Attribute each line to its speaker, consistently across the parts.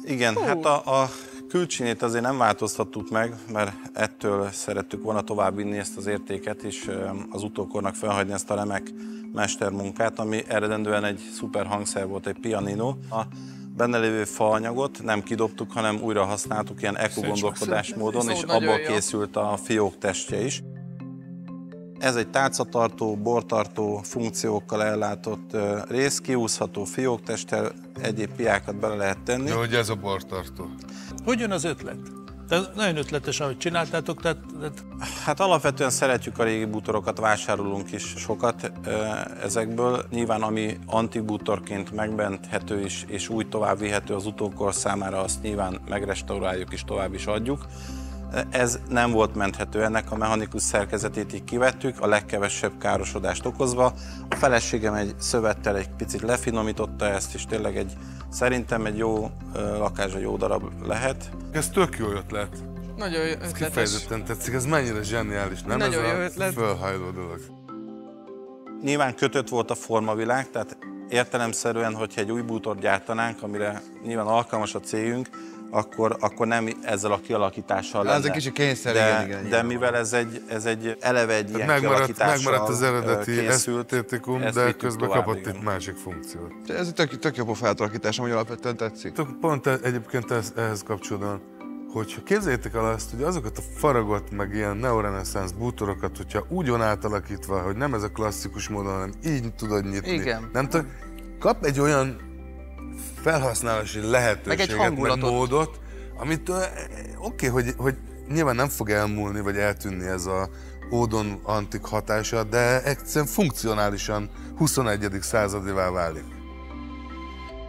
Speaker 1: Igen, hát a külcsínét azért nem változtattuk meg, mert ettől szerettük volna továbbvinni ezt az értéket, és az utókornak felhagyni ezt a remek mestermunkát, ami eredendően egy szuper hangszer volt, egy pianino. A benne lévő faanyagot nem kidobtuk, hanem újra használtuk ilyen eko-gondolkodásmódon, és abból készült a fiók testje is. Ez egy tálcatartó, bortartó funkciókkal ellátott rész, kiúszható fióktesttel, egyéb piákat bele lehet tenni.
Speaker 2: De hogy ez a bortartó?
Speaker 3: Hogy jön az ötlet? Tehát nagyon ötletes, ahogy csináltátok, tehát...
Speaker 1: Hát alapvetően szeretjük a régi bútorokat, vásárolunk is sokat ezekből. Nyilván ami antik bútorként megmenthető is, és úgy tovább vihető az utókor számára, azt nyilván megrestauráljuk és tovább is adjuk. Ez nem volt menthető, ennek a mechanikus szerkezetét így kivettük, a legkevesebb károsodást okozva. A feleségem egy szövettel egy picit lefinomította ezt, és tényleg szerintem egy jó lakás, egy jó darab lehet.
Speaker 2: Ez tök jó ötlet.
Speaker 4: Nagyon jó ötletes.
Speaker 2: Kifejezetten tetszik, ez mennyire zseniális, nem?
Speaker 4: Nagyon
Speaker 2: ez
Speaker 4: jó
Speaker 2: a
Speaker 4: ötlet.
Speaker 2: fölhajló dolog.
Speaker 1: Nyilván kötött volt a formavilág, tehát értelemszerűen, hogyha egy új bútort gyártanánk, amire nyilván alkalmas a cégünk, akkor nem ezzel a kialakítással lenne.
Speaker 5: Ez egy kicsi kényszer, igen.
Speaker 1: De mivel ez egy eleve egy ilyen kialakítással
Speaker 2: megmaradt az eredeti
Speaker 1: készült,
Speaker 2: esztétikum, de közben kapott itt másik funkciót.
Speaker 5: Ez egy tök jó feltalakítás, ami alapvetően tetszik.
Speaker 2: Pont egyébként ehhez kapcsolódóan, hogyha képzeljétek el azt, hogy azokat a faragott, meg ilyen neoreneszánsz bútorokat, hogyha úgy van átalakítva, hogy nem ez a klasszikus módon, hanem így tudod nyitni.
Speaker 4: Igen.
Speaker 2: Nem tudom, kap egy olyan felhasználási lehetőséget, meg módot, amit oké, hogy nyilván nem fog elmúlni, vagy eltűnni ez a ódon antik hatása, de egyszerűen funkcionálisan 21. századivá válik.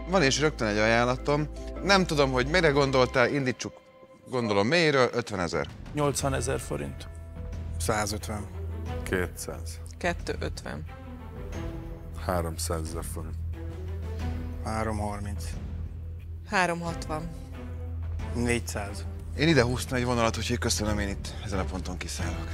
Speaker 5: Van és rögtön egy ajánlatom. Nem tudom, hogy mire gondoltál, indítsuk. Gondolom mélyről, 50 000.
Speaker 3: 80 000 forint.
Speaker 6: 150.
Speaker 2: 200.
Speaker 4: 250.
Speaker 2: 300 000 forint.
Speaker 6: 330.
Speaker 4: 360.
Speaker 6: 400.
Speaker 5: Én ide húztam egy vonalat, úgyhogy köszönöm, én itt ezen a ponton kiszállok.